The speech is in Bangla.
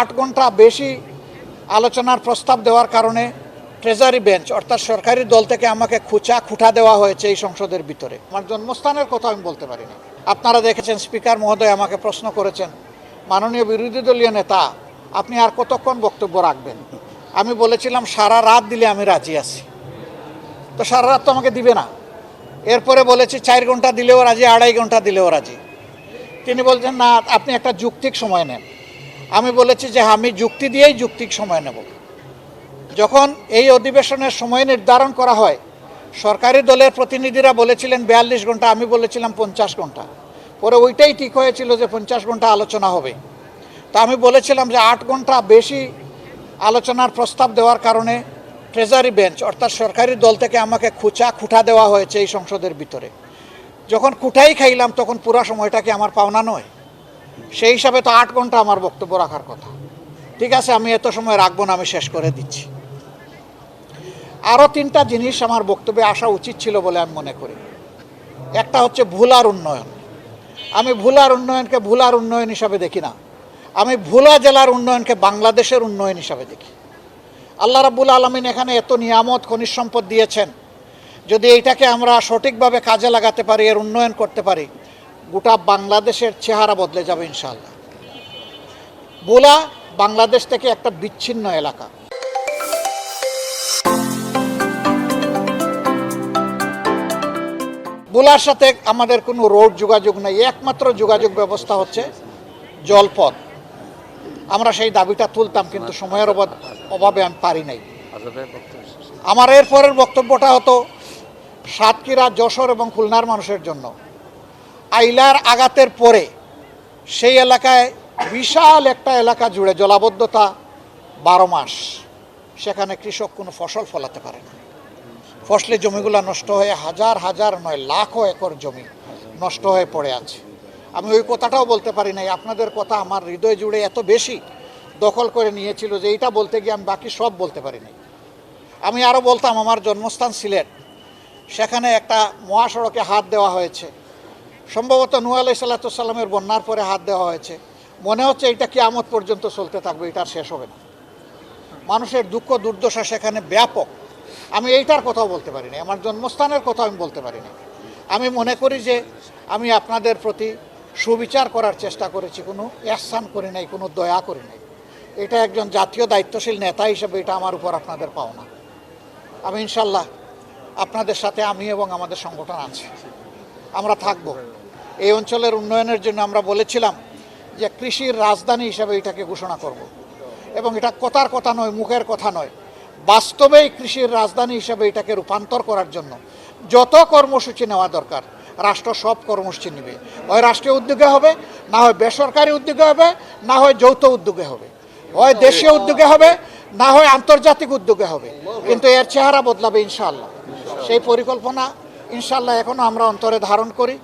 8 ঘন্টা বেশি আলোচনার প্রস্তাব দেওয়ার কারণে ট্রেজারি বেঞ্চ অর্থাৎ সরকারি দল থেকে আমাকে খুঁটা দেওয়া হয়েছে এই সংসদের ভিতরে। আমার জন্মস্থানের কথা আমি বলতে পারি না। আপনারা দেখেছেন স্পিকার মহোদয় আমাকে প্রশ্ন করেছেন, মাননীয় বিরোধী দলীয় নেতা আপনি আর কতক্ষণ বক্তব্য রাখবেন? আমি বলেছিলাম সারা রাত দিলে আমি রাজি আছি। তো সারা রাত তো আমাকে দিবে না। এরপরে বলেছি 4 ঘন্টা দিলেও রাজি, 2.5 ঘন্টা দিলেও রাজি। তিনি বলছেন না আপনি একটা যৌক্তিক সময় নেন। আমি বলেছি যে আমি যুক্তি দিয়েই যৌক্তিক সময় নেব। যখন এই অধিবেশনের সময় নির্ধারণ করা হয়, সরকারি দলের প্রতিনিধিরা বলেছিলেন 42 ঘন্টা, আমি বলেছিলাম 50 ঘন্টা। পরে ওইটাই ঠিক হয়েছিল যে 50 ঘন্টা আলোচনা হবে। তো আমি বলেছিলাম যে 8 ঘন্টা বেশি আলোচনার প্রস্তাব দেওয়ার কারণে ট্রেজারি বেঞ্চ অর্থাৎ সরকারি দল থেকে আমাকে খুঁটা দেওয়া হয়েছে এই সংসদের ভিতরে। যখন খুঁটাই খাইলাম তখন পুরো সময়টা কি আমার পাওনা নয়? সেই হিসাবে তো 8 ঘন্টা আমার বক্তব্য রাখার কথা। ঠিক আছে, আমি এত সময় রাখবো না, আমি শেষ করে দিচ্ছি। আরও 3টা জিনিস আমার বক্তব্যে আসা উচিত ছিল বলে আমি মনে করি। একটা হচ্ছে ভুলার উন্নয়ন। আমি ভুলার উন্নয়নকে ভুলার উন্নয়ন হিসাবে দেখি না। আমি ভোলা জেলার উন্নয়নকে বাংলাদেশের উন্নয়ন হিসাবে দেখি। আল্লাহ রাব্বুল আলামিন এখানে এত নিয়ামত খনিজ সম্পদ দিয়েছেন, যদি এইটাকে আমরা সঠিকভাবে কাজে লাগাতে পারি, এর উন্নয়ন করতে পারি, গোটা বাংলাদেশের চেহারা বদলে যাবে ইনশাআল্লাহ। ভোলা বাংলাদেশ থেকে একটা বিচ্ছিন্ন এলাকা। ভোলার সাথে আমাদের কোনো রোড যোগাযোগ নেই, একমাত্র যোগাযোগ ব্যবস্থা হচ্ছে জলপথ। আমরা সেই দাবিটা তুলতাম, কিন্তু সময়ের অভাবে আমি পারি নাই। আমার এরপরের বক্তব্যটা হতো সাতক্ষীরা, যশোর এবং খুলনার মানুষের জন্য। আইলার আঘাতের পরে সেই এলাকায় বিশাল একটা এলাকা জুড়ে জলাবদ্ধতা 12 মাস। সেখানে কৃষক কোনো ফসল ফলাতে পারে না। ফসলি জমিগুলো নষ্ট হয়ে হাজার হাজার নয় লাখো একর জমি নষ্ট হয়ে পড়ে আছে। আমি ওই কথাটাও বলতে পারি নাই। আপনাদের কথা আমার হৃদয় জুড়ে এত বেশি দখল করে নিয়েছিল যে এইটা বলতে গিয়ে আমি বাকি সব বলতে পারি নাই। আমি আরও বলতাম, আমার জন্মস্থান সিলেট, সেখানে একটা মহাসড়কে হাত দেওয়া হয়েছে। সম্ভবত নূহ আলাইহিস সালামের বন্যার পরে হাত দেওয়া হয়েছে। মনে হচ্ছে এটা কিয়ামত পর্যন্ত চলতে থাকবে, এটা শেষ হবে না। মানুষের দুঃখ দুর্দশা সেখানে ব্যাপক। আমি এইটার কথাও বলতে পারি না, আমার জন্মস্থানের কথা আমি বলতে পারি না। আমি মনে করি যে আমি আপনাদের প্রতি সুবিচার করার চেষ্টা করেছি, কোনো ihsan করি নাই, কোনো দয়া করি নাই। এটা একজন জাতীয় দায়িত্বশীল নেতা হিসেবে এটা আমার উপর আপনাদের পাওনা। আমি ইনশাল্লাহ আপনাদের সাথে আমি এবং আমাদের সংগঠন আছে, আমরা থাকব। এই অঞ্চলের উন্নয়নের জন্য আমরা বলেছিলাম যে কৃষির রাজধানী হিসেবে এটাকে ঘোষণা করব। এবং এটা কথার কথা নয়, মুখের কথা নয়, বাস্তবেই কৃষির রাজধানী হিসেবে এটাকে রূপান্তর করার জন্য যত কর্মসূচি নেওয়া দরকার রাষ্ট্র সব কর্মসূচি নেবে। হয় রাষ্ট্রীয় উদ্যোগে হবে, না হয় বেসরকারি উদ্যোগে হবে, না হয় যৌথ উদ্যোগে হবে, হয় দেশীয় উদ্যোগে হবে, না হয় আন্তর্জাতিক উদ্যোগে হবে। কিন্তু এর চেহারা বদলাবে ইনশাআল্লাহ। সেই পরিকল্পনা ইনশাআল্লাহ এখনও আমরা অন্তরে ধারণ করি।